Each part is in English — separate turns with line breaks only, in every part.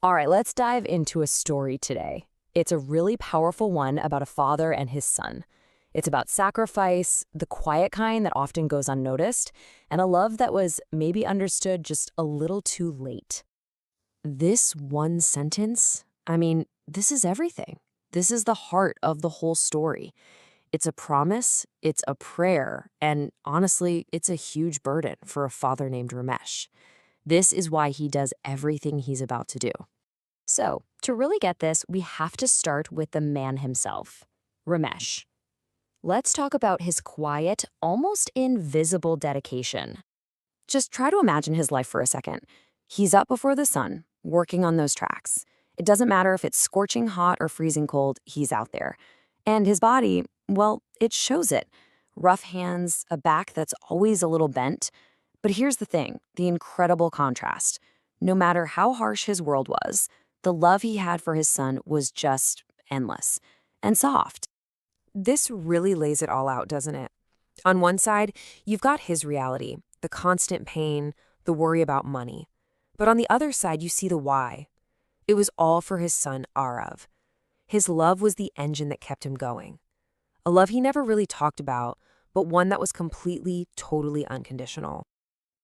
All right, let's dive into a story today. It's a really powerful one about a father and his son. It's about sacrifice, the quiet kind that often goes unnoticed, and a love that was maybe understood just a little too late. This one sentence, this is everything. This is the heart of the whole story. It's a promise, it's a prayer, and honestly, it's a huge burden for a father named Ramesh. This is why he does everything he's about to do. So, to really get this, we have to start with the man himself, Ramesh. Let's talk about his quiet, almost invisible dedication. Just try to imagine his life for a second. He's up before the sun, working on those tracks. It doesn't matter if it's scorching hot or freezing cold, he's out there. And his body, well, it shows it. Rough hands, a back that's always a little bent. But here's the thing, the incredible contrast. No matter how harsh his world was, the love he had for his son was just endless and soft. This really lays it all out, doesn't it? On one side, you've got his reality, the constant pain, the worry about money. But on the other side, you see the why. It was all for his son, Arav. His love was the engine that kept him going. A love he never really talked about, but one that was completely, totally unconditional.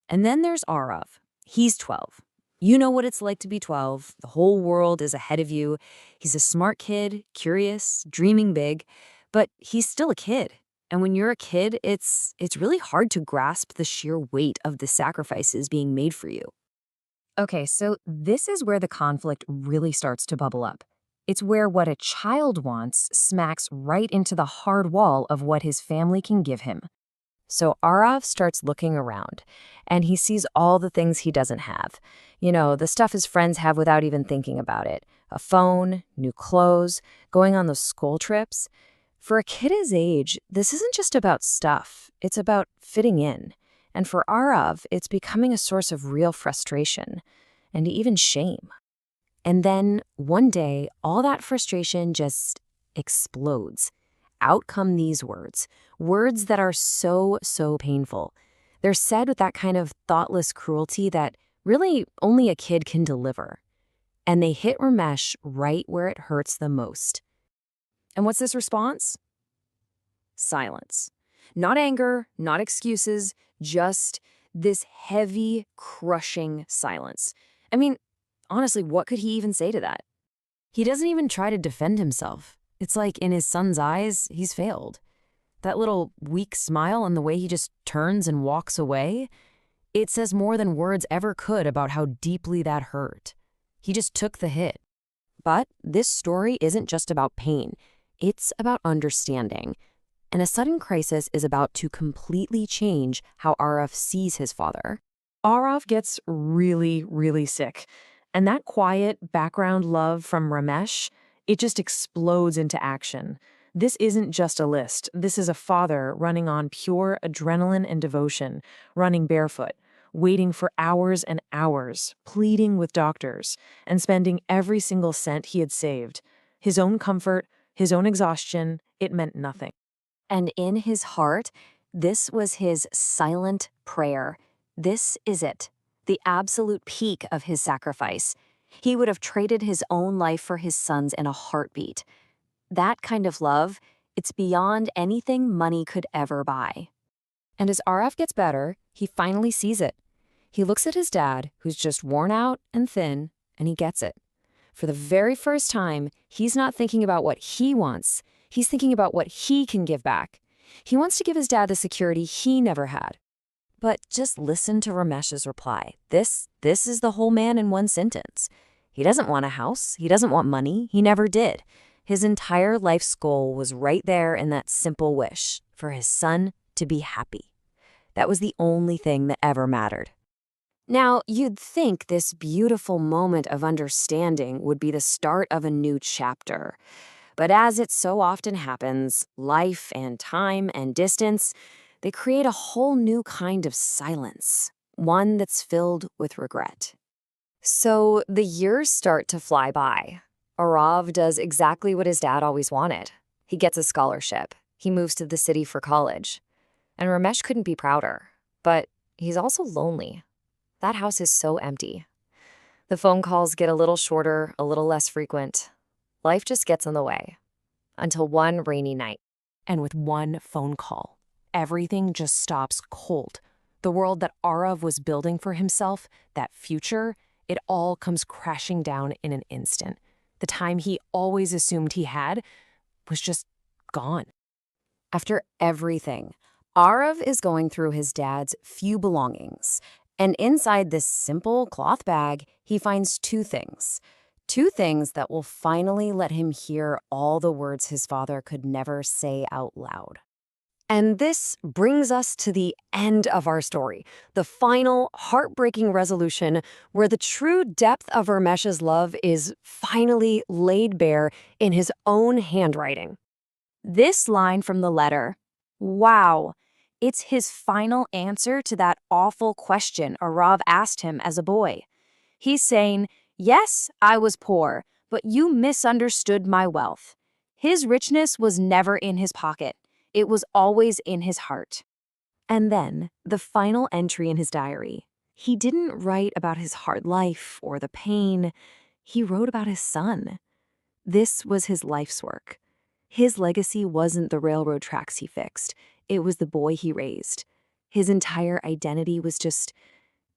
And then there's Arav. He's 12. You know what it's like to be 12. The whole world is ahead of you. He's a smart kid, curious, dreaming big, but he's still a kid. And when you're a kid, it's really hard to grasp the sheer weight of the sacrifices being made for you. Okay, so this is where the conflict really starts to bubble up. It's where what a child wants smacks right into the hard wall of what his family can give him. So Arav starts looking around, and he sees all the things he doesn't have. You know, the stuff his friends have without even thinking about it. A phone, new clothes, going on those school trips. For a kid his age, this isn't just about stuff. It's about fitting in. And for Arav, it's becoming a source of real frustration and even shame. And then, one day, all that frustration just explodes. Out come these words that are so painful. They're said with that kind of thoughtless cruelty that really only a kid can deliver. And they hit Ramesh right where it hurts the most. And what's this response? Silence. Not anger, not excuses, just this heavy, crushing silence. Honestly, what could he even say to that? He doesn't even try to defend himself. It's like in his son's eyes, he's failed. That little weak smile and the way he just turns and walks away, it says more than words ever could about how deeply that hurt. He just took the hit. But this story isn't just about pain. It's about understanding. And a sudden crisis is about to completely change how Arav sees his father. Arav gets really sick. And that quiet background love from Ramesh, it just explodes into action. This isn't just a list. This is a father running on pure adrenaline and devotion, running barefoot, waiting for hours and hours, pleading with doctors, and spending every single cent he had saved. His own comfort, his own exhaustion, it meant nothing. And in his heart, this was his silent prayer. This is it, the absolute peak of his sacrifice. He would have traded his own life for his son's in a heartbeat. That kind of love, it's beyond anything money could ever buy. And as Arav gets better, he finally sees it. He looks at his dad, who's just worn out and thin, and he gets it. For the very first time, he's not thinking about what he wants. He's thinking about what he can give back. He wants to give his dad the security he never had. But just listen to Ramesh's reply. This is the whole man in one sentence. He doesn't want a house. He doesn't want money. He never did. His entire life's goal was right there in that simple wish, for his son to be happy. That was the only thing that ever mattered. Now, you'd think this beautiful moment of understanding would be the start of a new chapter. But as it so often happens, life and time and distance, they create a whole new kind of silence, one that's filled with regret. So the years start to fly by. Arav does exactly what his dad always wanted. He gets a scholarship. He moves to the city for college. And Ramesh couldn't be prouder. But he's also lonely. That house is so empty.
The phone calls get a little shorter, a little less frequent. Life just gets in the way. Until one rainy night.
And with one phone call, everything just stops cold. The world that Arav was building for himself, that future, it all comes crashing down in an instant. The time he always assumed he had was just gone.
After everything, Arav is going through his dad's few belongings. And inside this simple cloth bag, he finds two things. Two things that will finally let him hear all the words his father could never say out loud. And this brings us to the end of our story, the final heartbreaking resolution where the true depth of Ramesh's love is finally laid bare in his own handwriting.
This line from the letter, wow, it's his final answer to that awful question Arav asked him as a boy. He's saying, yes, I was poor, but you misunderstood my wealth. His richness was never in his pocket. It was always in his heart.
And then, the final entry in his diary. He didn't write about his hard life or the pain. He wrote about his son. This was his life's work. His legacy wasn't the railroad tracks he fixed. It was the boy he raised. His entire identity was just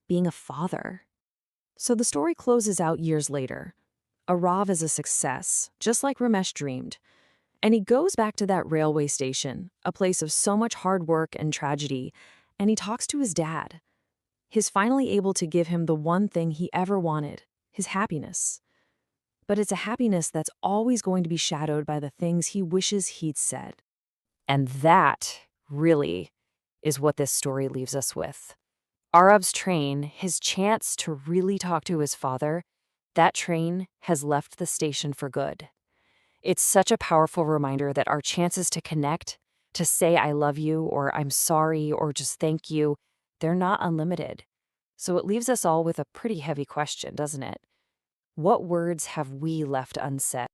being a father. So the story closes out years later. Arav is a success, just like Ramesh dreamed. And he goes back to that railway station, a place of so much hard work and tragedy, and he talks to his dad. He's finally able to give him the one thing he ever wanted, his happiness. But it's a happiness that's always going to be shadowed by the things he wishes he'd said. And that, really, is what this story leaves us with. Arab's train, his chance to really talk to his father, that train has left the station for good. It's such a powerful reminder that our chances to connect, to say I love you, or I'm sorry, or just thank you, they're not unlimited. So it leaves us all with a pretty heavy question, doesn't it? What words have we left unsaid?